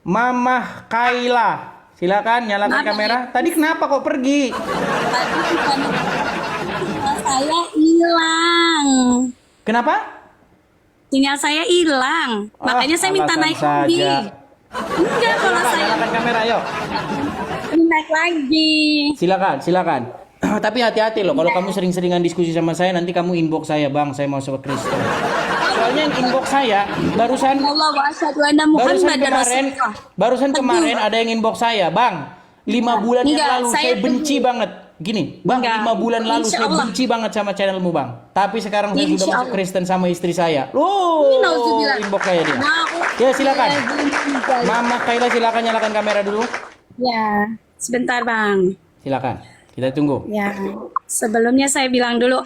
Mamah Kaila. Silakan nyalakan Maaf, kamera. Tadi kenapa kok pergi? tadi bukan sinyal saya hilang. Kenapa? Sinyal saya hilang. Makanya saya minta alasan naik lagi. saja. Enggak, kalau Silakan, saya nyalakan kamera, yuk. naik lagi. Silakan. Tapi hati-hati loh, kalau kamu sering-seringan diskusi sama saya, nanti kamu inbox saya, Bang, saya mau masuk Kristen. Soalnya yang inbox saya barusan Allah wa asyhadu anna Muhammadar Rasulullah. barusan kemarin ada yang inbox saya, Bang. 5 bulan yang Enggak, lalu saya saya benci tegur. banget. Gini, Bang, Enggak, 5 bulan lalu insya saya Allah. benci banget sama channelmu, Bang. Tapi sekarang saya sudah Insya masuk Allah. Kristen sama istri saya. Nauzubillah. Inbox saya dia. Ya, silakan. Mama Kaila, silakan nyalakan kamera dulu. Ya, sebentar Bang. Silakan. Kita tunggu. Ya, sebelumnya saya bilang dulu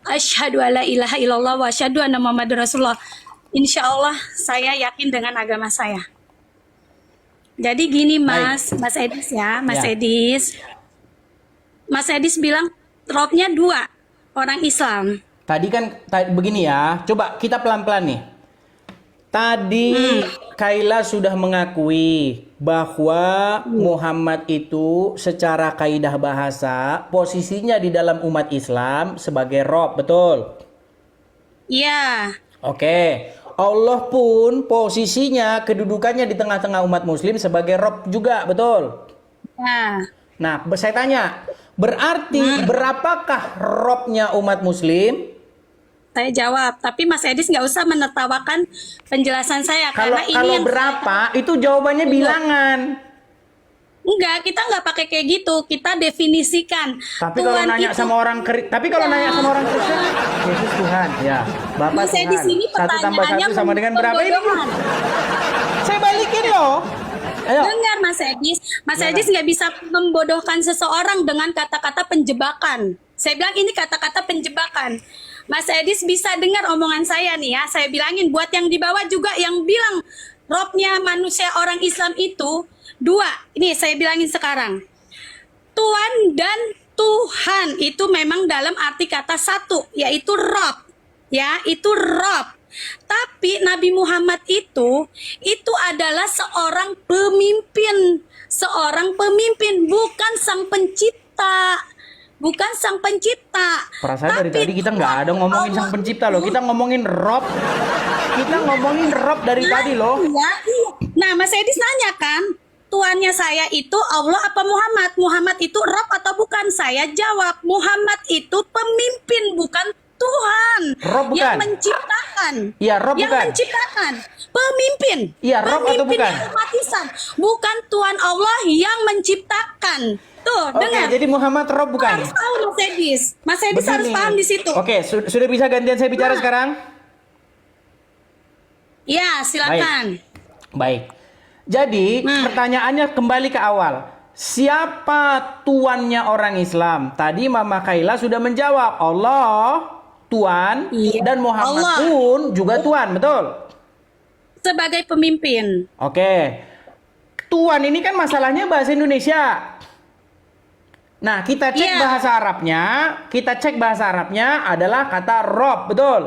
asyhadu alla ilaha illallah wa asyhadu anna Muhammadar Rasulullah. Insya Allah saya yakin dengan agama saya. Jadi gini Mas Edis ya, Mas Ya. Edis. Mas Edis bilang robnya 2 orang Islam. Tadi kan begini ya, coba kita pelan-pelan nih. Tadi Kaila sudah mengakui bahwa Muhammad itu secara kaidah bahasa posisinya di dalam umat Islam sebagai Rob, betul? Iya, Oke. Allah pun posisinya kedudukannya di tengah-tengah umat muslim sebagai Rob juga, betul? ya. Nah, saya tanya, berarti berapakah Robnya umat muslim? Saya jawab, tapi Mas Edis nggak usah menertawakan penjelasan saya Kalau karena ini kalau yang berapa itu jawabannya bilangan. enggak, kita nggak pakai kayak gitu, kita definisikan. Tapi kalau Tuhan nanya itu- sama orang nanya sama orang Kristen, Yesus Tuhan, ya. Bapak Mas Tuhan. Edis ini 1 tambah 1 pertanyaannya sama dengan berapa ini? pembodohan. Saya balikin loh. Ayo. Dengar Mas Edis, Mas Edis nggak bisa membodohkan seseorang dengan kata-kata penjebakan. Saya bilang ini kata-kata penjebakan. Mas Edis bisa dengar omongan saya nih ya. Saya bilangin buat yang di bawah juga yang bilang robnya manusia orang Islam itu 2. Ini saya bilangin sekarang. Tuhan dan Tuhan itu memang dalam arti kata satu, yaitu Rob. Ya, itu Rob. Tapi Nabi Muhammad itu adalah seorang pemimpin. Seorang pemimpin, bukan sang pencipta. Bukan sang pencipta. Perasaan dari tadi kita nggak ada ngomongin sang pencipta loh. Kita ngomongin Rob. Kita ngomongin Rob dari tadi loh. Iya, iya. Nah, Mas Edis nanya kan, tuannya saya itu Allah apa Muhammad? Muhammad itu Rob atau bukan? Saya jawab, Muhammad itu pemimpin, bukan Tuhan. Rob bukan? Yang menciptakan. Iya, Rob yang bukan? menciptakan. Pemimpin. Iya, Rob atau Pemimpin bukan? umat Islam. Bukan Tuhan Allah yang menciptakan. Tuh, Oke, dengar. jadi Muhammad Rob bukan? Harus tahu Mas Edis. Mas Edis harus Begini. paham di situ. Oke, sudah bisa gantian saya bicara Nah. sekarang? Ya, silakan. Baik. Jadi pertanyaannya kembali ke awal. Siapa tuannya orang Islam? Tadi Mama Kaila sudah menjawab. Allah Tuan Iya. dan Muhammad Allah. pun juga Tuan, betul? Sebagai pemimpin. Oke. Tuan ini kan masalahnya bahasa Indonesia. Nah, kita cek Iya. bahasa Arabnya. Kita cek bahasa Arabnya adalah kata Rob, betul?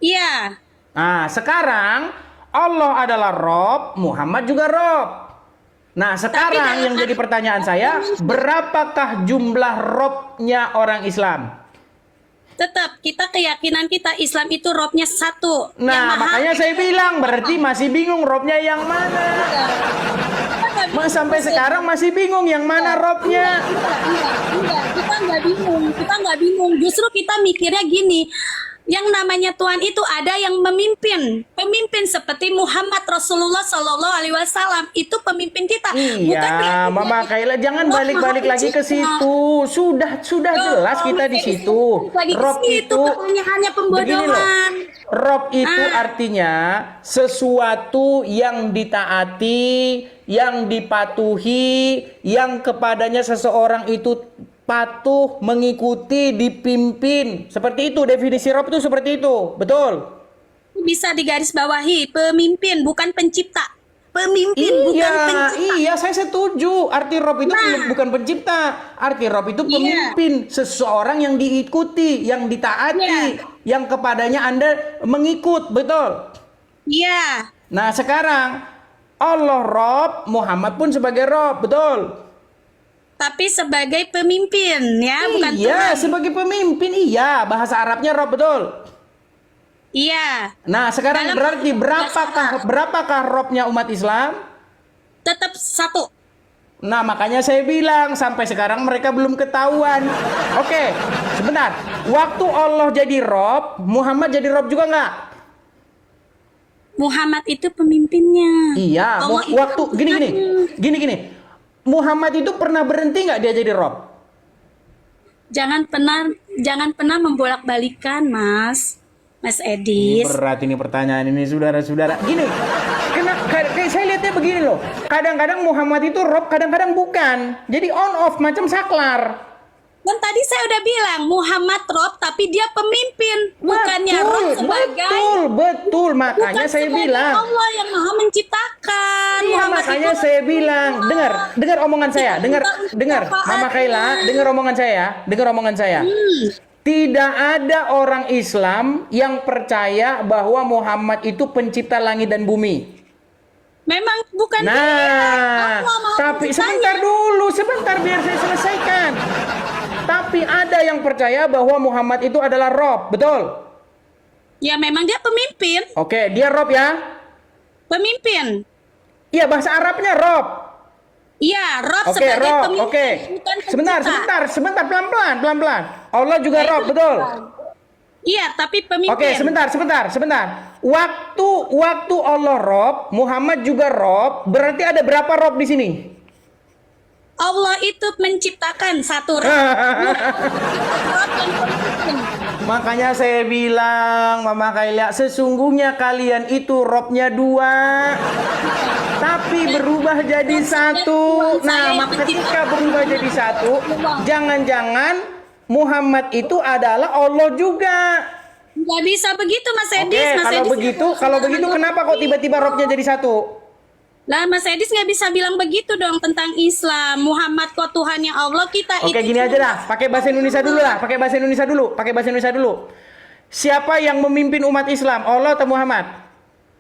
Iya. Nah, sekarang Allah adalah Rob, Muhammad juga Rob. Nah, sekarang dalam yang jadi pertanyaan saya, berapakah jumlah Robnya orang Islam? Tetap kita keyakinan kita Islam itu robnya satu. Yang Nah, maha. makanya saya bilang berarti masih bingung Robnya yang mana. Mas sampai sekarang masih bingung yang mana Robnya. Enggak. Kita nggak bingung. Justru kita mikirnya gini. Yang namanya Tuhan itu ada yang memimpin, pemimpin seperti Muhammad Rasulullah Shallallahu Alaihi Wasallam itu pemimpin kita. Iya, Mama Kaila jangan Allah balik-balik Maha lagi ke Pencipta. situ. Sudah jelas kita di situ. Rob itu pertanyaannya begini loh. pembodohan. Rob itu artinya sesuatu yang ditaati, yang dipatuhi, yang kepadanya seseorang itu patuh, mengikuti, dipimpin. Seperti itu definisi Rob itu seperti itu. Betul? Bisa digarisbawahi, pemimpin bukan pencipta. Pemimpin bukan pencipta. Iya, saya setuju. Arti Rob itu bukan pencipta. Arti Rob itu pemimpin, seseorang yang diikuti, yang ditaati, yang kepadanya Anda mengikut, betul? Iya. Nah, sekarang Allah Rob, Muhammad pun sebagai Rob, betul? Tapi sebagai pemimpin ya, bukan Iya, Tuhan. sebagai pemimpin, iya. Bahasa Arabnya Rob, betul? Iya, Nah, sekarang Dalam berarti bahasa berapakah Robnya umat Islam? tetap satu. Nah, makanya saya bilang sampai sekarang mereka belum ketahuan. Oke, sebentar. Waktu Allah jadi Rob, Muhammad jadi Rob juga nggak? Muhammad itu pemimpinnya. Iya, Allah itu waktu Tuhannya. gini. Muhammad itu pernah berhenti nggak dia jadi Rob? Jangan pernah membolak-balikan, Mas Ini Edis. berat ini pertanyaan ini, saudara-saudara. Gini, kayak saya lihatnya begini loh. Kadang-kadang Muhammad itu Rob, kadang-kadang bukan. Jadi on off macam saklar. Dan tadi saya udah bilang Muhammad Rob, tapi dia pemimpin, bukannya Rob sebagai Betul. Makanya bukan saya sebagai bilang. Allah yang Maha menciptakan. Iya, Muhammad makanya itu saya bilang, dengar omongan saya, dengar, Mama Kaila, dengar omongan saya. Tidak ada orang Islam yang percaya bahwa Muhammad itu pencipta langit dan bumi. Memang bukan dia. Nah, Allah Maha tapi Penciptanya. sebentar biar saya selesaikan. Tapi ada yang percaya bahwa Muhammad itu adalah Rob, betul? Ya memang dia pemimpin. Oke, dia Rob ya? Pemimpin. Iya, bahasa Arabnya Rob. Iya, Rob Oke, sebagai Rob. pemimpin. Oke. Bukan pencipta. Sebentar, pelan-pelan. Allah juga Nah, Rob, itu betul? Iya, tapi pemimpin. Oke, sebentar. Waktu Allah Rob, Muhammad juga Rob, berarti ada berapa Rob di sini? Allah itu menciptakan satu Rob. Rob yang pemimpin. Makanya saya bilang, Mama Kaila, sesungguhnya kalian itu Robnya dua, tapi berubah jadi satu. Nah, ketika berubah jadi satu, jangan-jangan Muhammad itu adalah Allah juga. Nggak bisa begitu, Mas Edis. Oke, Mas Edis kalau begitu kenapa kok tiba-tiba Robnya jadi satu? Lah, Mas Edis nggak bisa bilang begitu dong tentang Islam. Muhammad kok Tuhannya Allah, kita Oke, itu gini aja dah. Pakai bahasa Indonesia dulu. Siapa yang memimpin umat Islam? Allah atau Muhammad?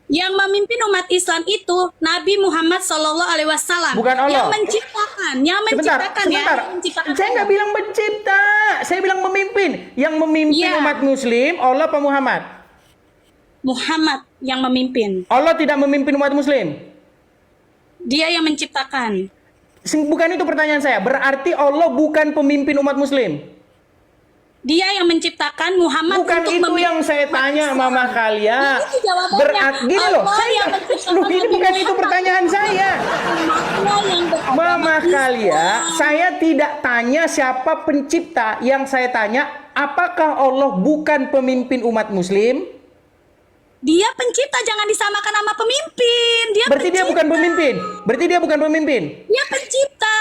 Yang memimpin umat Islam itu Nabi Muhammad Shallallahu Alaihi Wasallam. Bukan Allah. Yang menciptakan Sebentar. Yang menciptakan Saya nggak bilang mencipta. Saya bilang memimpin. Yang memimpin Iya. umat Muslim, Allah apa Muhammad? Muhammad yang memimpin. Allah tidak memimpin umat Muslim. Dia yang menciptakan. Bukan itu pertanyaan saya. Berarti Allah bukan pemimpin umat Muslim. Dia yang menciptakan Muhammad Bukan untuk itu memimpin yang saya umat tanya, Islam. Mama kalian. Ini jawabannya. Berarti gini loh. Allah yang Loh, menciptakan ini Nabi bukan itu Muhammad. pertanyaan saya. Allah yang beragama Mama Islam. kalian, saya tidak tanya siapa pencipta. Yang saya tanya, apakah Allah bukan pemimpin umat Muslim? Dia pencipta, jangan disamakan sama pemimpin. Berarti dia bukan pemimpin. Dia pencipta.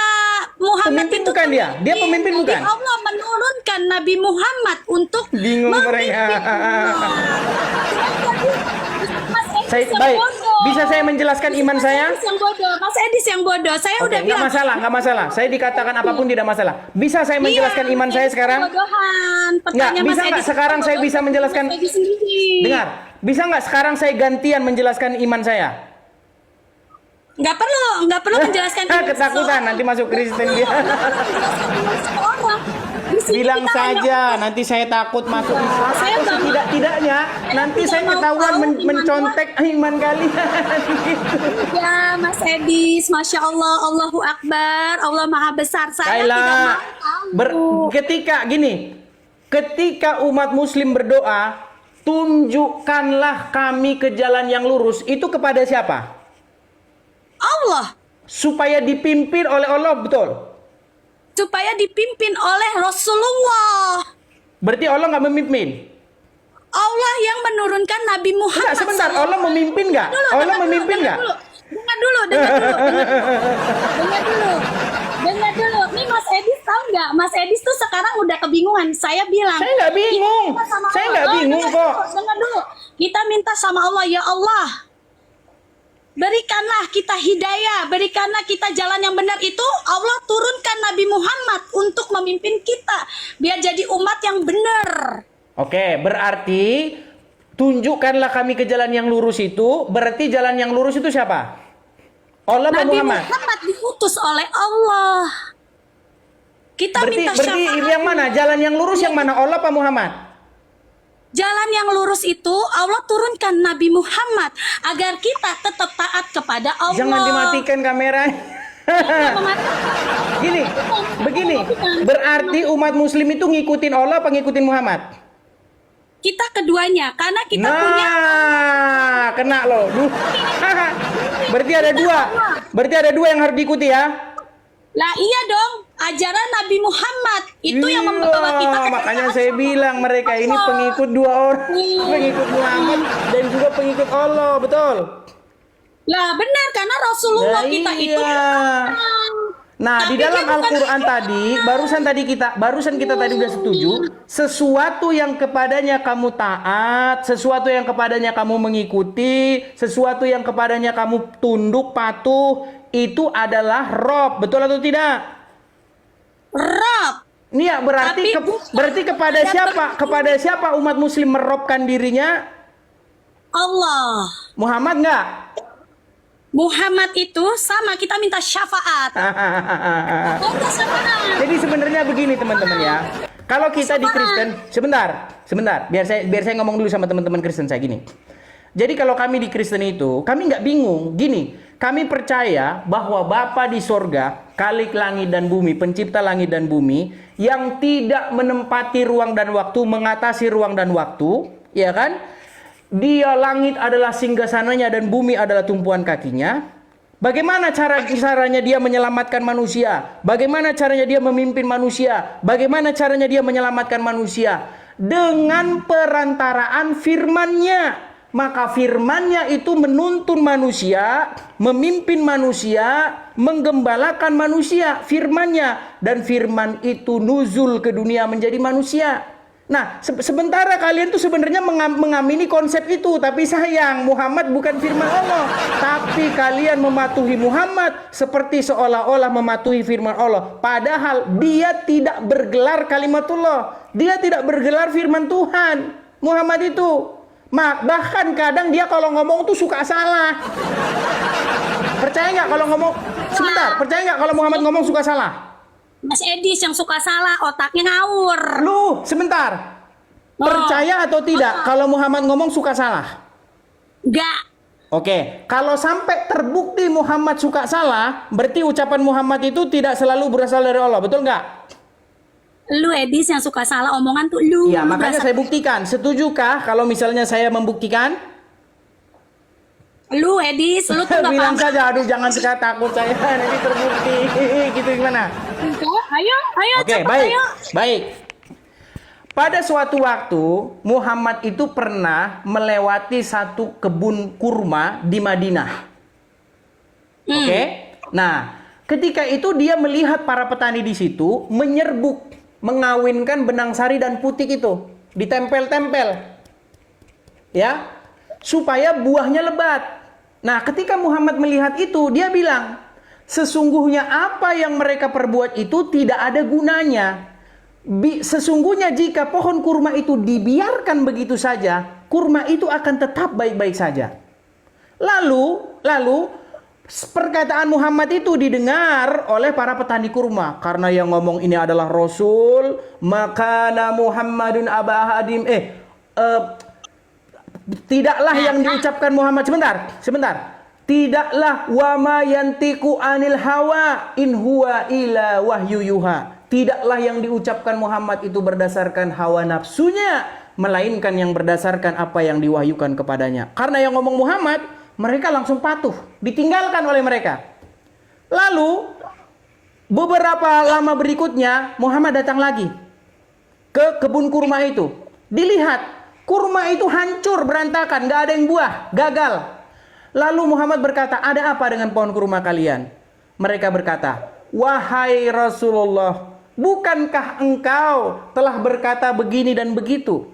Muhammad Pemimpin itu bukan dia? Dia pemimpin Jadi bukan? Allah menurunkan Nabi Muhammad untuk Bingung memimpin mereka. Mas Edis Saya, yang baik, bodoh. bisa saya menjelaskan iman saya? Mas Edis yang bodoh. Mas Edis yang bodoh. Saya Oke, udah bilang. nggak masalah. Saya dikatakan apapun tidak masalah. Bisa saya menjelaskan iman saya sekarang? Kebodohan. Pertanyaan Nggak, bisa Mas nggak Edis sekarang saya bodoh. bisa menjelaskan- Mas Edis sendiri. Dengar, bisa nggak sekarang saya gantian menjelaskan iman saya? Nggak perlu menjelaskan. Ketakutan nanti masuk Kristen dia. Bilang saja, nanti saya takut masuk Islam. Saya Atau nggak mau. setidak-tidaknya nanti tidak saya mau ketahuan tahu iman mencontek iman kalian. Gitu. Ya, Mas Edis, Masya Allah, Allahu Akbar, Allah Maha Besar. Saya Kaila, tidak mau tahu. ketika umat Muslim berdoa, tunjukkanlah kami ke jalan yang lurus. Itu kepada siapa? Allah, Supaya dipimpin oleh Allah, betul. supaya dipimpin oleh Rasulullah. Berarti Allah nggak memimpin. Allah yang menurunkan Nabi Muhammad. Enggak, sebentar. Allah memimpin nggak? Allah memimpin nggak? Dengar dulu. Dengar dulu. Nih Mas Edis tahu nggak? Mas Edis tuh sekarang udah kebingungan. Saya bilang. Saya nggak bingung. kita minta sama Saya Allah. nggak bingung Dengar kok. dulu, Dengar dulu. Kita minta sama Allah, ya Allah. Berikanlah kita hidayah, berikanlah kita jalan yang benar itu. Allah turunkan Nabi Muhammad untuk memimpin kita. Biar jadi umat yang benar. Oke, berarti tunjukkanlah kami ke jalan yang lurus itu. Berarti jalan yang lurus itu siapa? Allah apa Nabi Muhammad? Muhammad diutus oleh Allah. Kita minta Berarti syafaat. yang mana? Jalan yang lurus yang mana? Allah apa Muhammad? Jalan yang lurus itu Allah turunkan Nabi Muhammad agar kita tetap taat kepada Allah. Jangan dimatikan kamera. Gini, begini. Berarti umat muslim itu ngikutin Allah apa ngikutin Muhammad? Kita keduanya, karena kita punya Kena loh. Berarti ada dua. Berarti ada dua yang harus diikuti ya. lah iya dong, ajaran Nabi Muhammad itu yang membawa kita ke makanya taat saya sama bilang mereka ini Allah. pengikut dua orang, pengikut Muhammad dan juga pengikut Allah, betul? Lah benar, karena Rasulullah Nah, kita itu iya. Nah, di Tapi dalam dia bukan Al-Quran tadi, barusan kita tadi udah setuju, sesuatu yang kepadanya kamu taat, sesuatu yang kepadanya kamu mengikuti, sesuatu yang kepadanya kamu tunduk, patuh, itu adalah Rob, betul atau tidak? Rob. Ini ya berarti Tapi bukan berarti kepada ada siapa? Kepada siapa umat muslim merobkan dirinya? Allah. Muhammad enggak? Muhammad itu sama kita minta syafaat. Minta syafaat. Jadi sebenarnya begini teman-teman ya. Kalau kita di Kristen, sebentar, biar saya ngomong dulu sama teman-teman Kristen saya gini. Jadi kalau kami di Kristen itu, kami nggak bingung. Gini, kami percaya bahwa Bapa di sorga, Khalik langit dan bumi, pencipta langit dan bumi, yang tidak menempati ruang dan waktu, mengatasi ruang dan waktu, ya kan? Dia langit adalah singgasananya dan bumi adalah tumpuan kakinya. Bagaimana caranya dia menyelamatkan manusia? Bagaimana caranya dia memimpin manusia? Bagaimana caranya dia menyelamatkan manusia? Dengan perantaraan firman-Nya. Maka firman-Nya itu menuntun manusia, memimpin manusia, menggembalakan manusia, firman-Nya. Dan firman itu nuzul ke dunia menjadi manusia. Nah, sementara kalian tuh sebenarnya mengamini konsep itu, tapi sayang Muhammad bukan firman Allah, tapi kalian mematuhi Muhammad seperti seolah-olah mematuhi firman Allah, padahal dia tidak bergelar kalimatullah, dia tidak bergelar firman Tuhan. Muhammad itu bahkan kadang dia kalau ngomong tuh suka salah. Percaya nggak kalau ngomong? Sebentar, percaya nggak kalau Muhammad ngomong suka salah? Mas Edis yang suka salah, otaknya ngawur. Lu, sebentar. Percaya atau tidak kalau Muhammad ngomong suka salah? Enggak. Oke, kalau sampai terbukti Muhammad suka salah, berarti ucapan Muhammad itu tidak selalu berasal dari Allah, betul nggak? Lu Edis yang suka salah omongan tuh lu. Iya, Lu makanya berasa- saya buktikan. Setujukah kalau misalnya saya membuktikan? Lu Edis, lu tuh gak Bilang paham. saja, aduh jangan sekat takut saya nanti terbukti. Gitu gimana? Enggak, ayo, Oke, cepat baik. ayo. Baik. Pada suatu waktu, Muhammad itu pernah melewati satu kebun kurma di Madinah. Oke? Nah, ketika itu dia melihat para petani di situ menyerbuk, mengawinkan benang sari dan putik itu, ditempel-tempel. Ya, supaya buahnya lebat. Nah, ketika Muhammad melihat itu, dia bilang, sesungguhnya apa yang mereka perbuat itu tidak ada gunanya. Sesungguhnya jika pohon kurma itu dibiarkan begitu saja, kurma itu akan tetap baik-baik saja. Lalu perkataan Muhammad itu didengar oleh para petani kurma. Karena yang ngomong ini adalah Rasul, maka Muhammadun abahadim. Tidaklah yang diucapkan Muhammad, sebentar. Tidaklah wa ma yantiqu anil hawa in huwa ila wahyu yuha. Tidaklah yang diucapkan Muhammad itu berdasarkan hawa nafsunya, melainkan yang berdasarkan apa yang diwahyukan kepadanya. Karena yang ngomong Muhammad, mereka langsung patuh, ditinggalkan oleh mereka. Lalu beberapa lama berikutnya Muhammad datang lagi ke kebun kurma itu. Dilihat kurma itu hancur, berantakan, gak ada yang buah, gagal. Lalu Muhammad berkata, ada apa dengan pohon kurma kalian? Mereka berkata, wahai Rasulullah, bukankah engkau telah berkata begini dan begitu?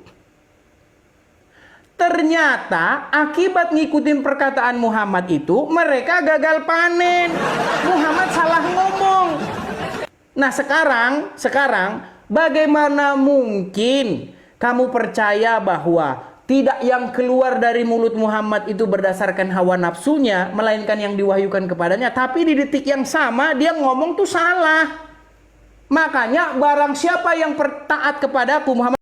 Ternyata akibat ngikutin perkataan Muhammad itu, mereka gagal panen. Muhammad salah ngomong. Nah sekarang bagaimana mungkin kamu percaya bahwa tidak yang keluar dari mulut Muhammad itu berdasarkan hawa nafsunya, melainkan yang diwahyukan kepadanya. Tapi di detik yang sama dia ngomong tuh salah. Makanya barang siapa yang taat kepadaku Muhammad